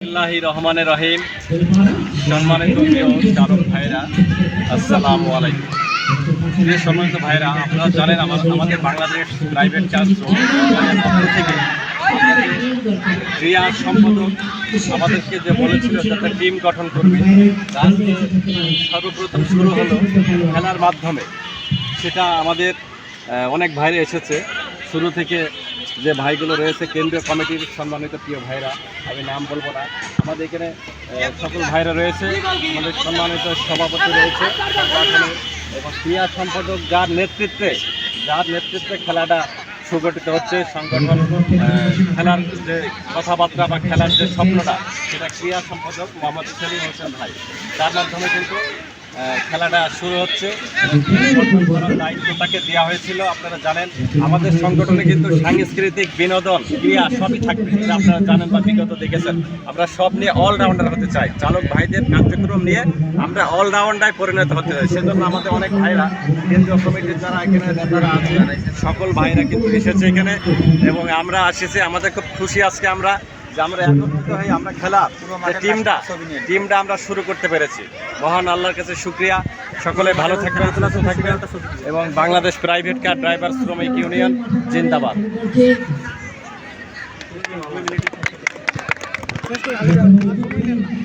বিসমিল্লাহির রহমানির রহিম। সম্মানিত প্রিয় চালক ভাইরা, আসসালামু আলাইকুম। প্রিয় সম্মানিত ভাইরা, আপনারা জানেন আমাদের বাংলাদেশ প্রাইভেট কার পক্ষ থেকে ক্রীড়া সম্পাদক আমাদেরকে যে বলেছিল একটা টিম গঠন করবে, তার সর্বপ্রথম শুরু হলো খেলার মাধ্যমে। সেটা আমাদের অনেক ভাইরা এসেছে। শুরু থেকে যে ভাইগুলো রয়েছে কেন্দ্রীয় কমিটির সম্মানিত প্রিয় ভাইরা, আমি নাম বলবো না, আমাদের এখানে সকল ভাইরা রয়েছে, আমাদের সম্মানিত সভাপতি রয়েছে এবং ক্রীড়া সম্পাদক যার নেতৃত্বে খেলাটা সুগঠিত হচ্ছে। সংগঠন খেলার যে কথাবার্তা বা খেলার যে স্বপ্নটা, সেটা ক্রীড়া সম্পাদক মোহাম্মদ সেলিম হোসেন ভাই, তার মাধ্যমে কিন্তু খেলাটা শুরু হচ্ছে। দায়িত্ব তাকে দেওয়া হয়েছিল। আপনারা জানেন আমাদের সংগঠনে কিন্তু সাংস্কৃতিক, বিনোদন, ক্রীড়া সবই থাকবে। এটা আপনারা জানেন বা বিগত দেখেছেন। আমরা সব নিয়ে অলরাউন্ডার হতে চাই। চালক ভাইদের কার্যক্রম নিয়ে আমরা অলরাউন্ডারে পরিণত হতে চাই। সেজন্য আমাদের অনেক ভাইরা, কেন্দ্রীয় কমিটির যারা এখানে নেতারা আছেন, সকল ভাইরা কিন্তু এসেছে এখানে এবং আমরা এসেছি। আমাদের খুব খুশি আজকে আমরা একত্রিত হয়ে আমরা খেলার টিমটা আমরা শুরু করতে পেরেছি। মহান আল্লাহর কাছে শুকরিয়া। সকলে ভালো থাকবেন, সুস্থ থাকবেন এবং বাংলাদেশ প্রাইভেট কার ড্রাইভার শ্রমিক ইউনিয়ন জিন্দাবাদ।